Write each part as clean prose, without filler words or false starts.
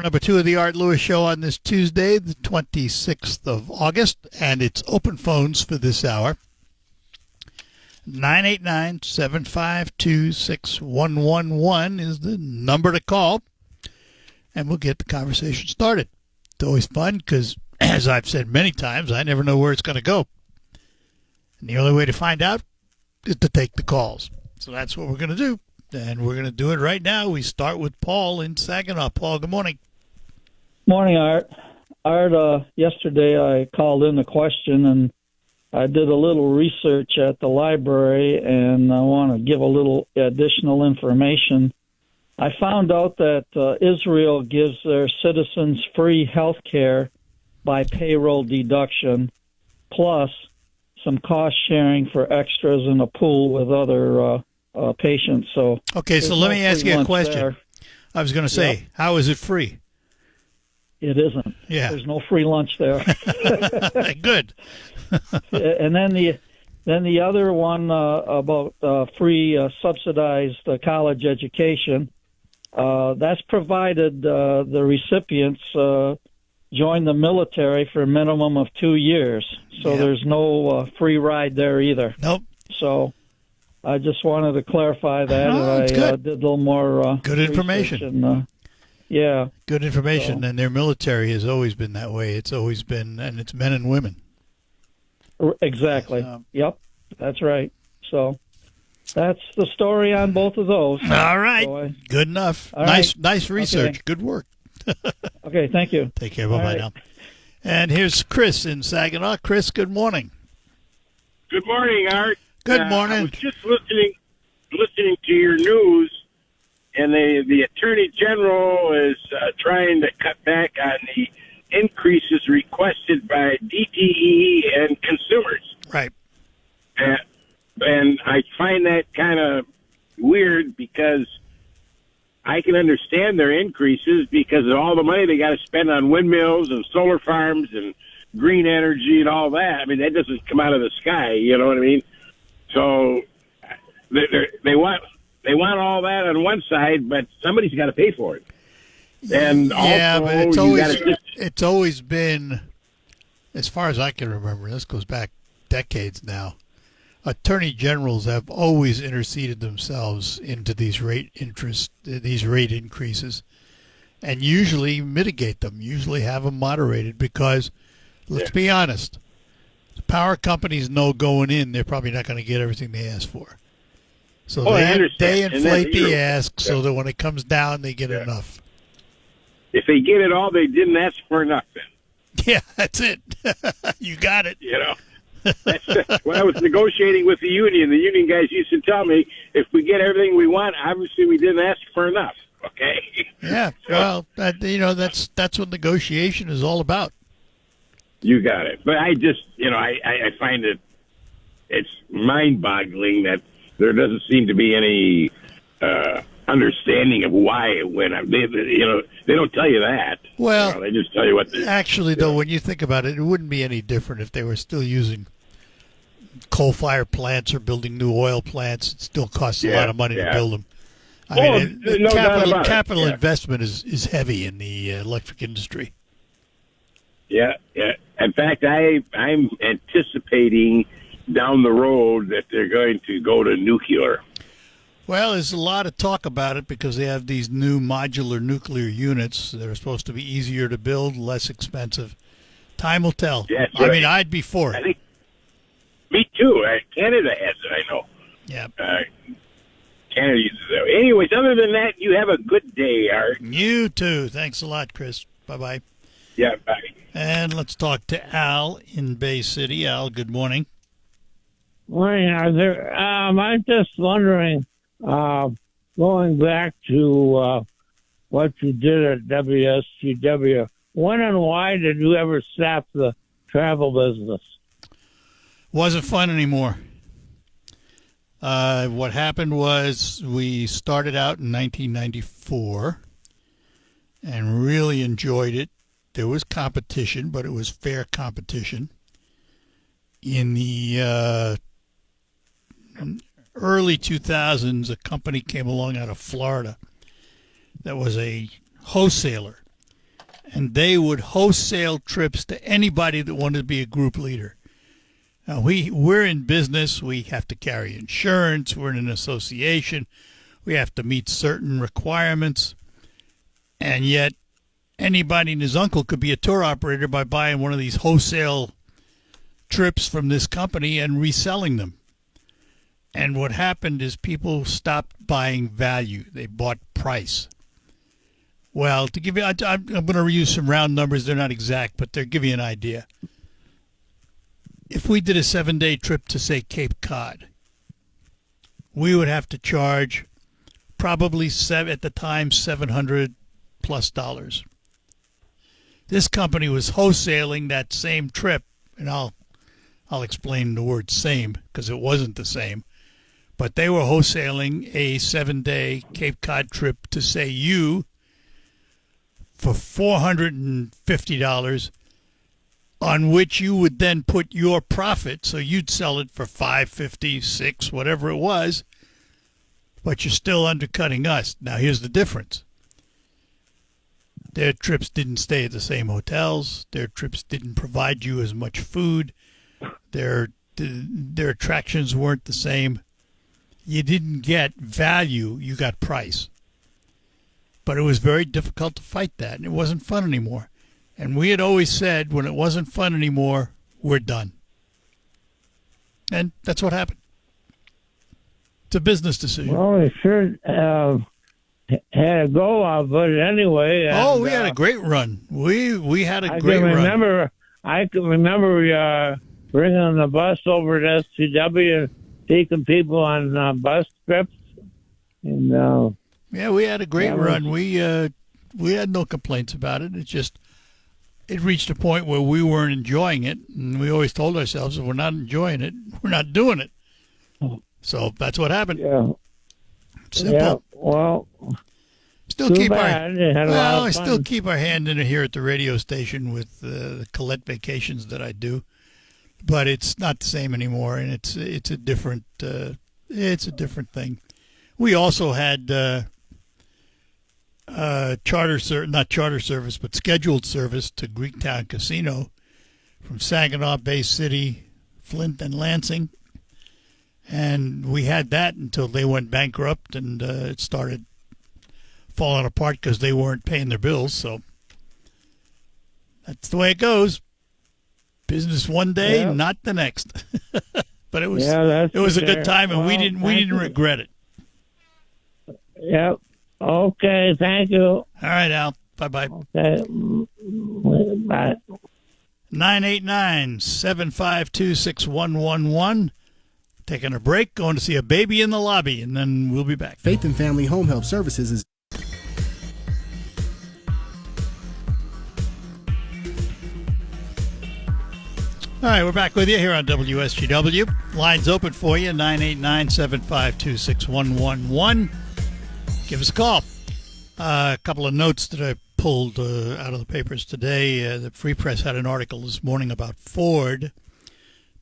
Number two of the Art Lewis Show on this Tuesday, the 26th of August, and it's open phones for this hour. 989-752-6111 is the number to call, and we'll get the conversation started. It's always fun because, as I've said many times, I never know where it's going to go. And the only way to find out is to take the calls. So that's what we're going to do. And we're going to do it right now. We start with Paul in Saginaw. Paul, good morning. Morning, Art. Art, yesterday I called in a question, and I did a little research at the library, and I want to give a little additional information. I found out that Israel gives their citizens free health care by payroll deduction, plus some cost sharing for extras in a pool with other patients. So okay, so let me ask you a question. There. I was going to say, yep. How is it free? It isn't. Yeah. There's no free lunch there. Good. And then the other one about free subsidized college education, that's provided the recipients join the military for a minimum of 2 years. So yeah. There's no free ride there either. Nope. So I just wanted to clarify that. I did a little more good information. And, yeah. Good information. So, and their military has always been that way. It's always been, and it's men and women. Exactly. Yep. That's right. So that's the story on both of those. All right. So good enough. Nice research. Okay. Good work. Okay. Thank you. Take care. Bye-bye now. And here's Chris in Saginaw. Chris, good morning. Good morning, Art. Good morning. I was just listening to your news, and the Attorney General is trying to cut back on the increases requested by DTE and consumers. Right. And I find that kind of weird because I can understand their increases because of all the money they got to spend on windmills and solar farms and green energy and all that. I mean, that doesn't come out of the sky, you know what I mean? So they want all that on one side, but somebody's got to pay for it. And yeah, also, but it's always been, as far as I can remember, this goes back decades now, attorney generals have always interceded themselves into these rate increases, and usually mitigate them, usually have them moderated because, let's be honest, the power companies know going in they're probably not going to get everything they ask for. So they inflate the ask so that when it comes down, they get enough. If they get it all, they didn't ask for nothing. Yeah, that's it. You got it. You know, when I was negotiating with the union guys used to tell me, if we get everything we want, obviously we didn't ask for enough. Okay. Yeah. Well, that's what negotiation is all about. You got it. But I just, I find it's mind-boggling that there doesn't seem to be any understanding of why it went up. They don't tell you that. Well, they just tell you what. Actually, though, when you think about it, it wouldn't be any different if they were still using coal-fired plants or building new oil plants. It still costs a lot of money to build them. I mean, capital investment is heavy in the electric industry. Yeah. In fact, I'm anticipating down the road that they're going to go to nuclear. Well, there's a lot of talk about it because they have these new modular nuclear units that are supposed to be easier to build, less expensive. Time will tell. Yeah, I mean, I'd be for it. Me too. Canada has it, I know. Yeah. Canada uses it. Anyways, other than that, you have a good day, Art. You too. Thanks a lot, Chris. Bye-bye. Yeah, bye. And let's talk to Al in Bay City. Al, good morning. Morning, Arthur. I'm just wondering, going back to what you did at WSTW, when and why did you ever stop the travel business? Wasn't fun anymore. What happened was we started out in 1994 and really enjoyed it. There was competition, but it was fair competition. In the early 2000s, a company came along out of Florida that was a wholesaler and they would wholesale trips to anybody that wanted to be a group leader. Now, we're in business. We have to carry insurance. We're in an association. We have to meet certain requirements. And yet, anybody and his uncle could be a tour operator by buying one of these wholesale trips from this company and reselling them. And what happened is people stopped buying value. They bought price. Well, to give you, I'm going to use some round numbers. They're not exact, but they'll give you an idea. If we did a 7-day trip to, say, Cape Cod, we would have to charge probably at the time $700+. This company was wholesaling that same trip, and I'll explain the word same because it wasn't the same. But they were wholesaling a 7-day Cape Cod trip to, say, you for $450, on which you would then put your profit. So you'd sell it for $550, $6, whatever it was, but you're still undercutting us. Now, here's the difference. Their trips didn't stay at the same hotels. Their trips didn't provide you as much food. Their attractions weren't the same. You didn't get value, you got price. But it was very difficult to fight that, and it wasn't fun anymore. And we had always said, when it wasn't fun anymore, we're done. And that's what happened. It's a business decision. Well, we sure had a go of it anyway. And, we had a great run. We had a great run. I can remember bringing the bus over to SCW and taking people on bus trips. And yeah, we had a great run. We had no complaints about it. It reached a point where we weren't enjoying it, and we always told ourselves, if we're not enjoying it, we're not doing it. So that's what happened. Yeah. Simple. Yeah. Well, still keep I still keep our hand in it here at the radio station with the Colette vacations that I do, but it's not the same anymore, and it's a different thing. We also had not charter service, but scheduled service to Greektown Casino from Saginaw, Bay City, Flint, and Lansing. And we had that until they went bankrupt, and it started falling apart because they weren't paying their bills. So that's the way it goes. Business one day, not the next. But it was a good time, and we didn't regret it. Yep. Okay. Thank you. All right, Al. Bye-bye. Okay. Bye. 989-752-6111. Taking a break, going to see a baby in the lobby, and then we'll be back. Faith and Family Home Health Services is... All right, we're back with you here on WSGW. Lines open for you, 989-752-6111. Give us a call. A couple of notes that I pulled out of the papers today. The Free Press had an article this morning about Ford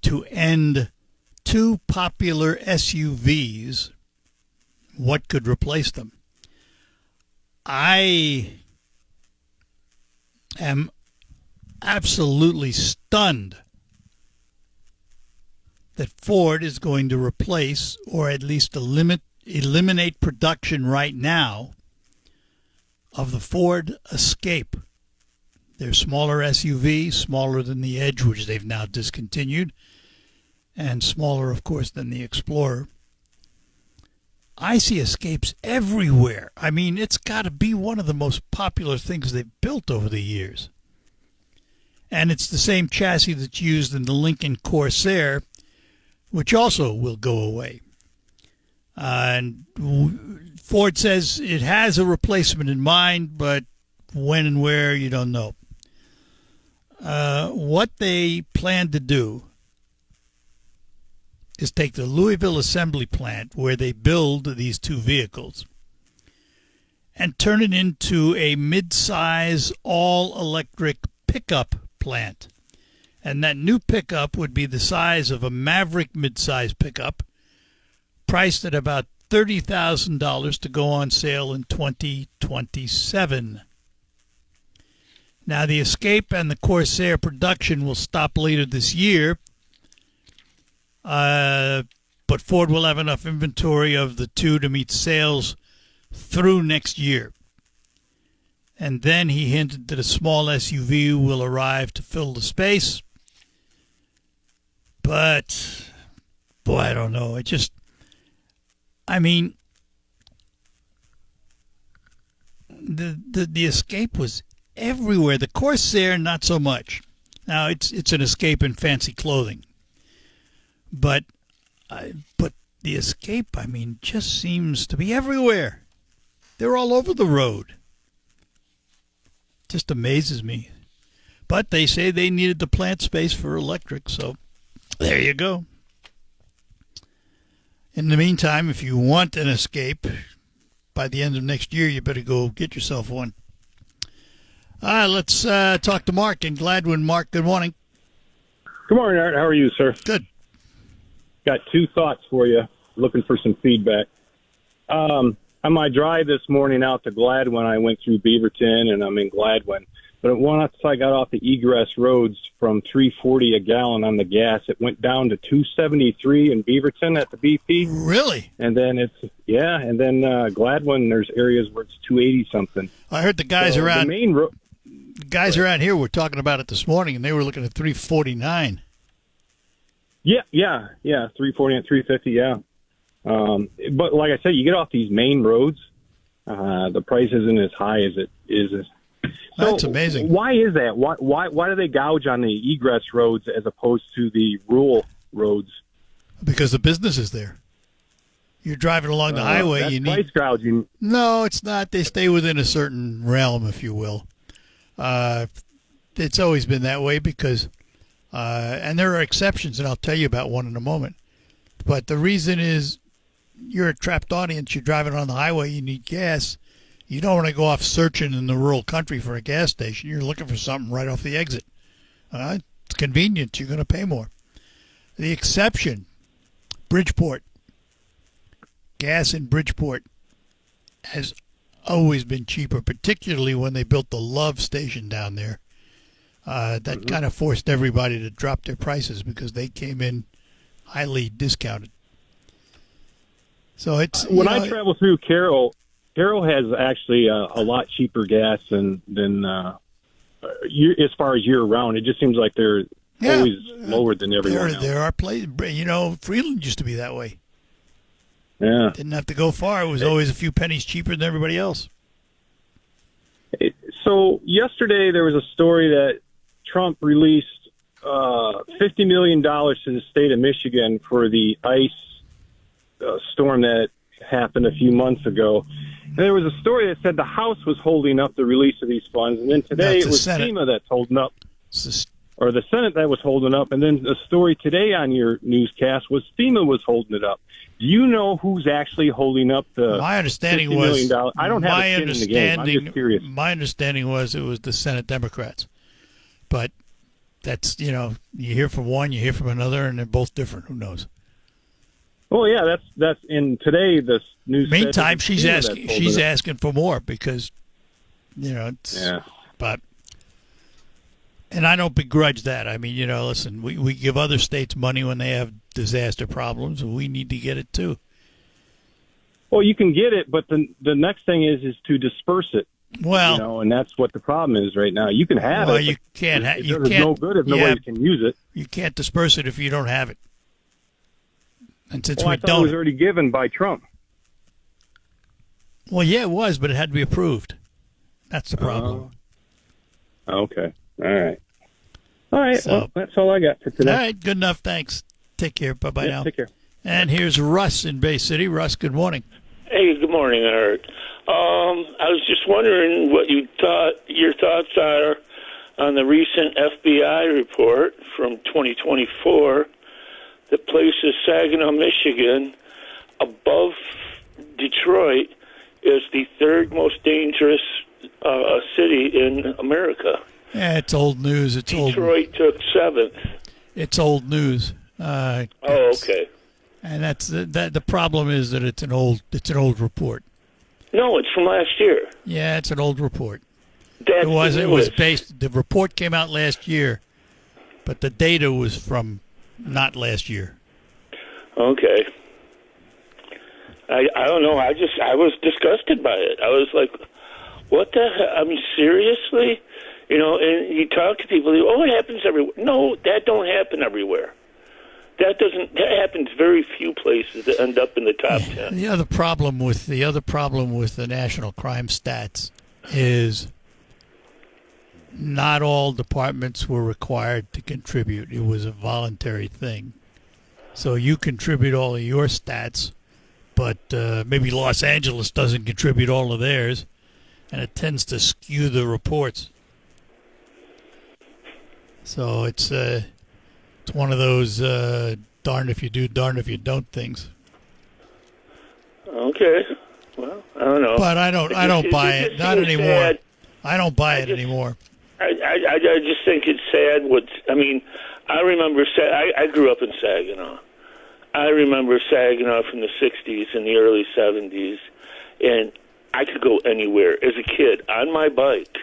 to end two popular SUVs. What could replace them? I am absolutely stunned that Ford is going to replace, or at least eliminate production right now of the Ford Escape. Their smaller SUV, smaller than the Edge, which they've now discontinued, and smaller, of course, than the Explorer. I see Escapes everywhere. I mean, it's got to be one of the most popular things they've built over the years. And it's the same chassis that's used in the Lincoln Corsair, which also will go away. And Ford says it has a replacement in mind, but when and where, you don't know. What they plan to do is take the Louisville assembly plant where they build these two vehicles and turn it into a mid-size all-electric pickup plant. And that new pickup would be the size of a Maverick mid-size pickup, priced at about $30,000 to go on sale in 2027. Now, the Escape and the Corsair production will stop later this year, but Ford will have enough inventory of the two to meet sales through next year. And then he hinted that a small SUV will arrive to fill the space. But, boy, I don't know. The Escape was everywhere. The Corsair, not so much. Now, it's an Escape in fancy clothing. But the Escape, just seems to be everywhere. They're all over the road. Just amazes me. But they say they needed the plant space for electric, so there you go. In the meantime, if you want an Escape, by the end of next year, you better go get yourself one. Let's talk to Mark in Gladwin. Mark, good morning. Good morning, Art. How are you, sir? Good. Got two thoughts for you. Looking for some feedback. On my drive this morning out to Gladwin, I went through Beaverton, and I'm in Gladwin. But once I got off the egress roads from $3.40 a gallon on the gas, it went down to $2.73 in Beaverton at the BP. Really? And then Gladwin, there's areas where it's $2.80 something. I heard the guys around. The main guys around here were talking about it this morning, and they were looking at $3.49. Yeah, $3.40 and $3.50, yeah. But like I said, you get off these main roads, the price isn't as high as it is. So that's amazing. Why is that? Why do they gouge on the egress roads as opposed to the rural roads? Because the business is there. You're driving along the highway. That's you need price gouging. No, it's not. They stay within a certain realm, if you will. It's always been that way because, and there are exceptions, and I'll tell you about one in a moment. But the reason is you're a trapped audience. You're driving on the highway. You need gas. You don't want to go off searching in the rural country for a gas station. You're looking for something right off the exit. It's convenient. You're going to pay more. The exception, Bridgeport. Gas in Bridgeport has always been cheaper, particularly when they built the Love station down there. That kind of forced everybody to drop their prices because they came in highly discounted. So it's when I travel through Carroll has actually a lot cheaper gas than as far as year round. It just seems like they're always lower than everyone else. There are places, Freeland used to be that way. Yeah, didn't have to go far. It was always a few pennies cheaper than everybody else. So yesterday there was a story that Trump released $50 million to the state of Michigan for the ice storm that happened a few months ago. And there was a story that said the House was holding up the release of these funds, and then today it was FEMA that's holding up, or the Senate that was holding up, and then the story today on your newscast was FEMA was holding it up. Do you know who's actually holding up the My understanding $50 was million? I don't have a skin in the game. I'm just curious. My understanding was it was the Senate Democrats, but that's you hear from one, you hear from another, and they're both different. Who knows? Oh yeah, that's in today. This news. Meantime, she's asking for more because it's but. And I don't begrudge that. Listen, we give other states money when they have disaster problems, and we need to get it too. Well, you can get it, but the next thing is to disperse it. Well, and that's what the problem is right now. You can have it. You can't. It's no good if nobody can use it. You can't disperse it if you don't have it. And since I thought it was already given by Trump. Well, yeah, it was, but it had to be approved. That's the problem. Okay. All right. So, well, that's all I got for today. All right. Good enough. Thanks. Take care. Bye-bye now. Take care. And here's Russ in Bay City. Russ, good morning. Hey, good morning, Art. I was just wondering what your thoughts are on the recent FBI report from 2024 that places Saginaw, Michigan, above Detroit as the third most dangerous city in America. Yeah, it's old news. Detroit took 7th. It's old news. Okay. And that's the problem is that it's an old report. No, it's from last year. Yeah, it's an old report. That's It was. the It was newest. based. The report came out last year, but the data was from not last year. Okay. I don't know. I was disgusted by it. I was like, what the hell? I mean, seriously? You know, and you talk to people, oh, it happens everywhere. No, that don't happen everywhere. That happens very few places that end up in the top 10. The other problem with the national crime stats is not all departments were required to contribute. It was a voluntary thing. So you contribute all of your stats, but maybe Los Angeles doesn't contribute all of theirs, and it tends to skew the reports. So it's one of those darned if you do, darned if you don't things. Okay. Well, I don't know. But I don't buy it. Not anymore. Sad. I don't buy it anymore. I just think it's sad. I remember. I grew up in Saginaw. I remember Saginaw from the '60s and the early '70s, and I could go anywhere as a kid on my bike,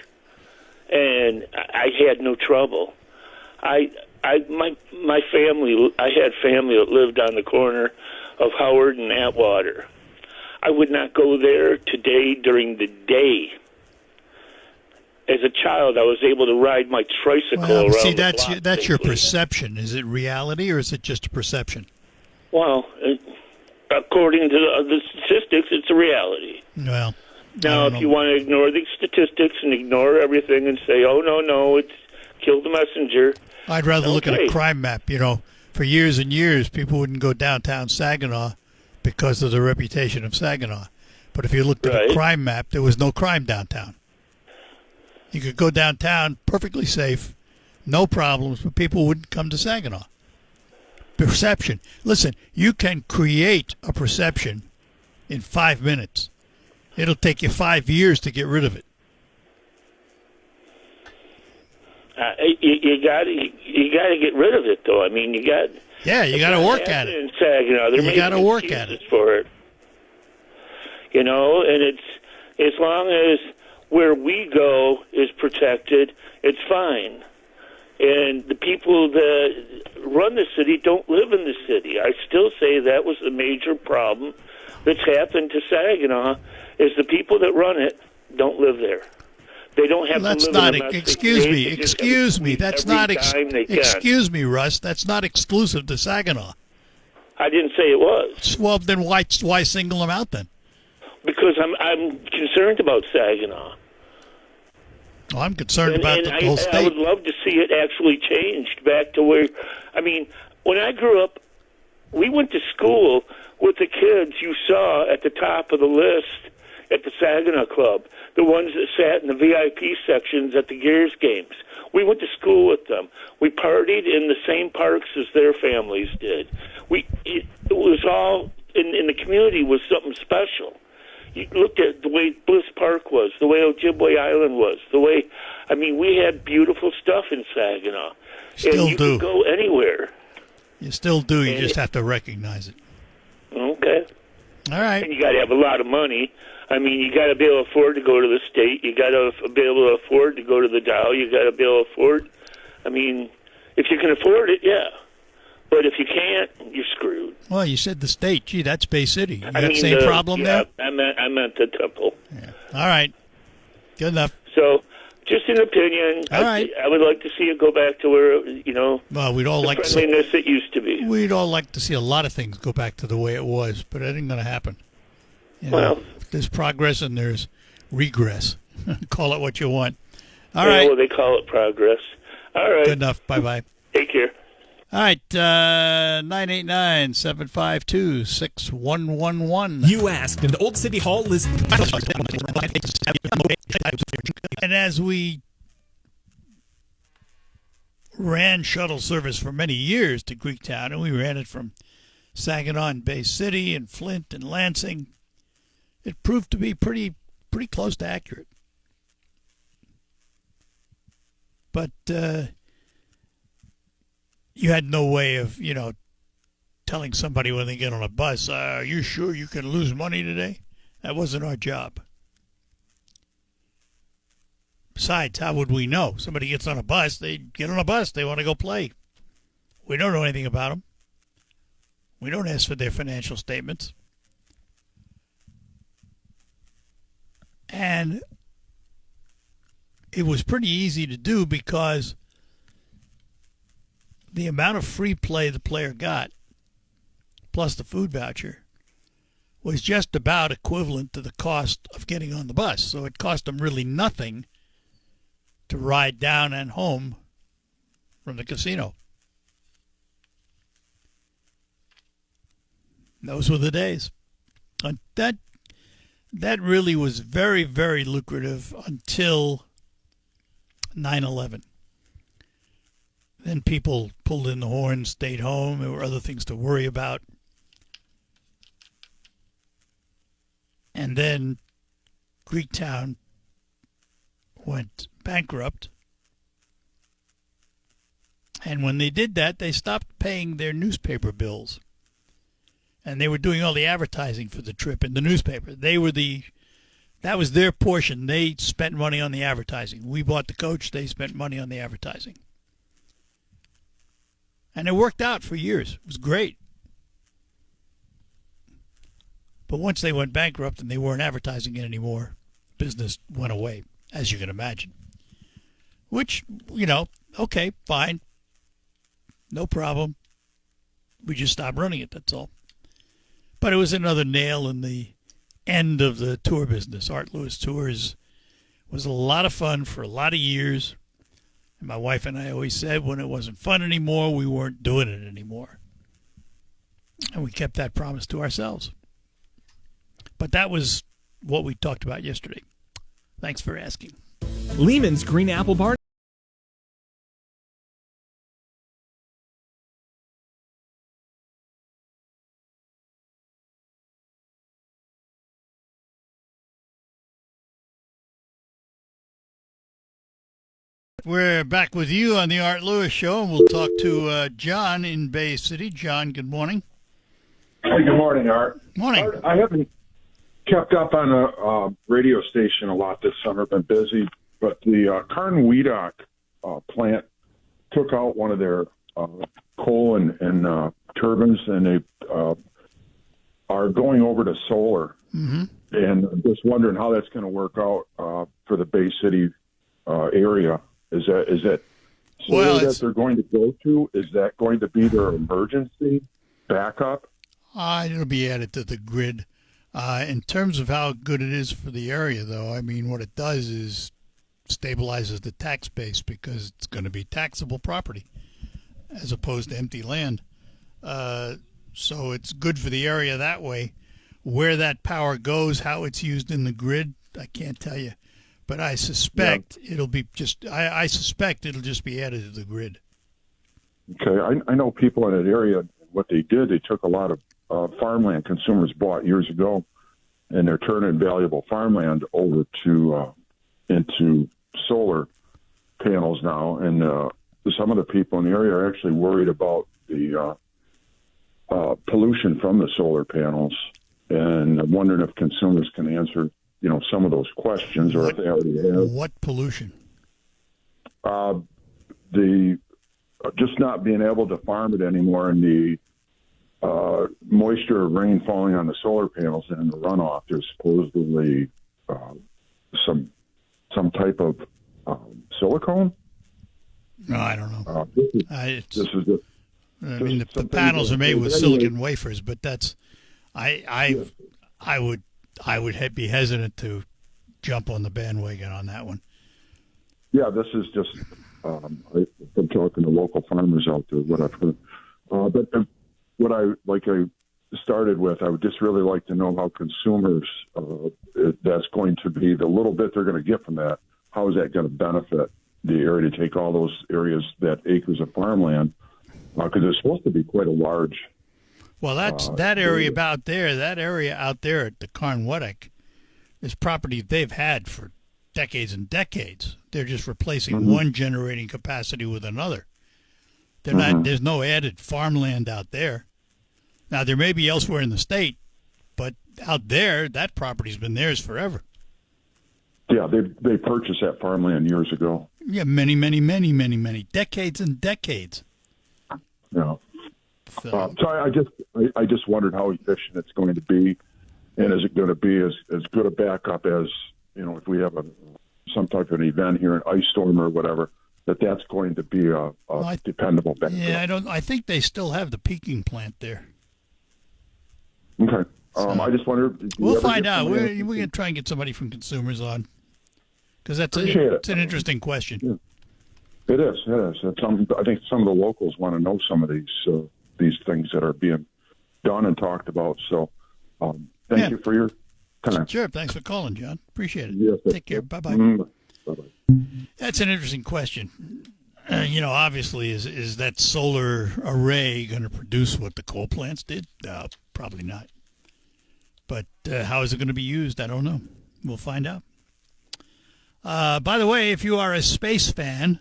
and I had no trouble. My family. I had family that lived on the corner of Howard and Atwater. I would not go there today during the day. As a child, I was able to ride my tricycle around see, the block that's your safely. perception. Is it reality or is it just a perception? Well, according to the statistics, it's a reality. Well, Now, if you want to ignore the statistics and ignore everything and say, oh, no, it's killed the messenger. I'd rather look at a Okay. crime map. You know, for years and years, people wouldn't go downtown Saginaw because of the reputation of Saginaw. But if you looked at a Right. crime map, there was no crime downtown. You could go downtown perfectly safe, no problems, but people wouldn't come to Saginaw. Perception. Listen, you can create a perception in 5 minutes. It'll take you 5 years to get rid of it. You got to get rid of it, though. I mean, you got. Yeah, you got to work at it. In Saginaw, You gotta work at it. for it. You know, and it's as long as where we go is protected, it's fine. And the people that run the city don't live in the city. I still say that was the major problem that's happened to Saginaw, is the people that run it don't live there. They don't have That's to live not. in a mess. Excuse They me. just Excuse me. leave That's every not. time they can. Excuse me, Russ. That's not exclusive to Saginaw. I didn't say it was, Well, then why single them out then? because I'm concerned about Saginaw. Well, I'm concerned about the whole I state. would love to see it actually changed back to where, I mean, when I grew up, we went to school with the kids you saw at the top of the list at the Saginaw Club, the ones that sat in the VIP sections at the Gears games. We went to school with them. We partied in the same parks as their families did. It was all, in the community was something special. You looked at the way Bliss Park was, the way Ojibwe Island was, we had beautiful stuff in Saginaw. Still and you do. could go anywhere. You still do. You just have to recognize it. Okay. All right. And you got to have a lot of money. I mean, you got to be able to afford to go to the state. You got to be able to afford to go to the Dow. You got to be able to afford. I mean, if you can afford it, yeah. But if you can't, you're screwed. Well, you said the state. Gee, that's Bay City. You got the mean, same problem yeah, there? I meant the Temple. Yeah. All right. Good enough. So, just an opinion. All right. I would like to see it go back to where, Well, we'd all the like to see. friendliness it used to be. We'd all like to see a lot of things go back to the way it was, but it ain't going to happen. Well, there's progress and there's regress. Call it what you want. All yeah, right. well, they call it progress. All right. Good enough. Bye-bye. Take care. All right. 989-752-6111. You asked, and Old City Hall is. And as we ran shuttle service for many years to Greektown, and we ran it from Saginaw and Bay City and Flint and Lansing, it proved to be pretty close to accurate. But you had no way of, telling somebody when they get on a bus, are you sure you can lose money today? That wasn't our job. Besides, how would we know? Somebody gets on a bus, they get on a bus, they want to go play. We don't know anything about them. We don't ask for their financial statements. And it was pretty easy to do because the amount of free play the player got, plus the food voucher, was just about equivalent to the cost of getting on the bus. So it cost them really nothing to ride down and home from the casino. Those were the days. And that really was very, very lucrative until 9/11. Then people pulled in the horn, stayed home. There were other things to worry about. And then Greektown went bankrupt. And when they did that, they stopped paying their newspaper bills. And they were doing all the advertising for the trip in the newspaper. That was their portion. They spent money on the advertising. We bought the coach. They spent money on the advertising. And it worked out for years. It was great. But once they went bankrupt and they weren't advertising it anymore, business went away, as you can imagine. Which, okay, fine. No problem. We just stopped running it, that's all. But it was another nail in the end of the tour business. Art Lewis Tours was a lot of fun for a lot of years. And my wife and I always said when it wasn't fun anymore, we weren't doing it anymore. And we kept that promise to ourselves. But that was what we talked about yesterday. Thanks for asking. Lehman's Green Apple Bar. We're back with you on the Art Lewis Show, and we'll talk to John in Bay City. John, good morning. Hey, good morning, Art. Morning. Art, I haven't kept up on a radio station a lot this summer, been busy, but the Carn-Weedock plant took out one of their coal and turbines, and they are going over to solar. Mm-hmm. And I'm just wondering how that's going to work out for the Bay City area. Is that solar that they're going to go to? Is that going to be their emergency backup? It'll be added to the grid. In terms of how good it is for the area, though, I mean, what it does is stabilizes the tax base because it's going to be taxable property as opposed to empty land. So it's good for the area that way. Where that power goes, how it's used in the grid, I can't tell you. But I suspect it'll be just. I suspect it'll just be added to the grid. Okay, I know people in that area. What they did, they took a lot of farmland consumers bought years ago, and they're turning valuable farmland over to into solar panels now. And some of the people in the area are actually worried about the pollution from the solar panels, and I'm wondering if consumers can answer some of those questions, or if they already have. What pollution? The just not being able to farm it anymore, and the moisture of rain falling on the solar panels and in the runoff. There's supposedly some type of silicone. No, I don't know. The panels are made with silicon wafers, but that's I would be hesitant to jump on the bandwagon on that one. Yeah, this is just I'm talking to local farmers out there, what I've heard. But what I started with, I would just really like to know how consumers, that's going to be the little bit they're going to get from that. How is that going to benefit the area to take all those areas, that acres of farmland? Because it's supposed to be quite a large. Well, that area out there at the Carn-Weedock is property they've had for decades and decades. They're just replacing one generating capacity with another. They're not. There's no added farmland out there. Now, there may be elsewhere in the state, but out there, that property's been theirs forever. Yeah, they purchased that farmland years ago. Yeah, many decades and decades. Yeah. So, I just wondered how efficient it's going to be, and is it going to be as good a backup as, if we have some type of an event here, an ice storm or whatever, that's going to be a dependable backup. Yeah, I think they still have the peaking plant there. Okay. I just wondered. We'll find out. We're going to try and get somebody from Consumers on, because it's an interesting question. Yeah. It is. I think some of the locals want to know some of these things that are being done and talked about. So, thank you for your time. Sure. Thanks for calling, John. Appreciate it. Yes, Take care. Bye-bye. Bye-bye. That's an interesting question. Obviously, is that solar array going to produce what the coal plants did? Probably not. But how is it going to be used? I don't know. We'll find out. By the way, if you are a space fan,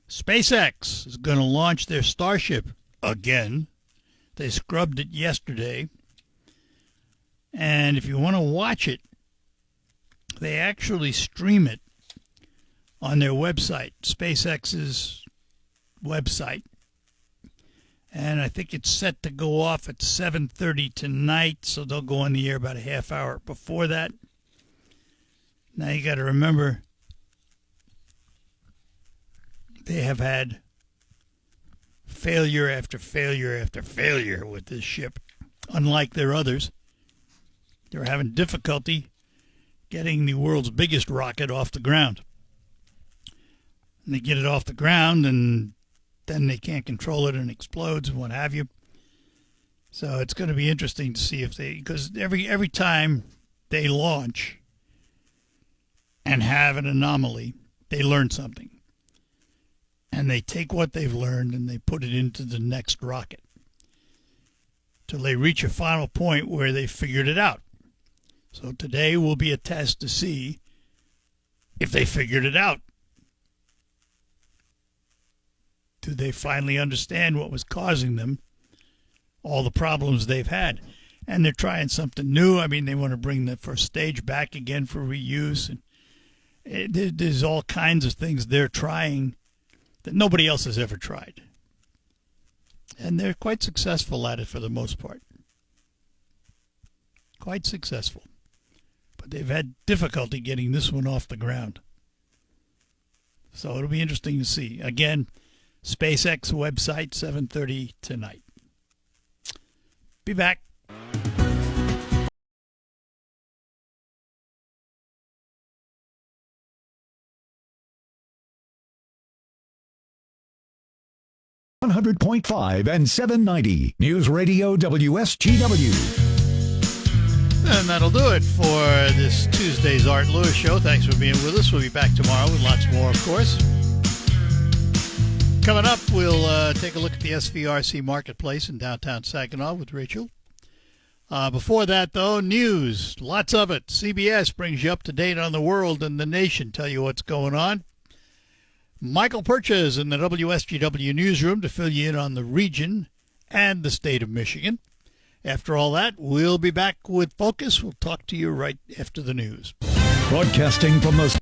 SpaceX is going to launch their Starship again. They scrubbed it yesterday. And if you want to watch it, they actually stream it on their website, SpaceX's website. And I think it's set to go off at 7:30 tonight, so they'll go on the air about a half hour before that. Now you got to remember, they have had failure after failure after failure with this ship. Unlike their others, they're having difficulty getting the world's biggest rocket off the ground. And they get it off the ground, and then they can't control it and explodes and what have you. So it's going to be interesting to see because every time they launch and have an anomaly, they learn something. And they take what they've learned and they put it into the next rocket till they reach a final point where they figured it out. So today will be a test to see if they figured it out. Do they finally understand what was causing them all the problems they've had? And they're trying something new. I mean, they want to bring the first stage back again for reuse. And there's all kinds of things they're trying that nobody else has ever tried. And they're quite successful at it for the most part. Quite successful. But they've had difficulty getting this one off the ground. So it'll be interesting to see. Again, SpaceX website, 7:30 tonight. Be back. .5 and 790 News Radio WSGW. And that'll do it for this Tuesday's Art Lewis Show. Thanks for being with us. We'll be back tomorrow with lots more, of course. Coming up, we'll take a look at the SVRC Marketplace in downtown Saginaw with Rachel. Before that, though, news. Lots of it. CBS brings you up to date on the world and the nation, tell you what's going on. Michael Percha is in the WSGW newsroom to fill you in on the region and the state of Michigan. After all that, we'll be back with Focus. We'll talk to you right after the news. Broadcasting from the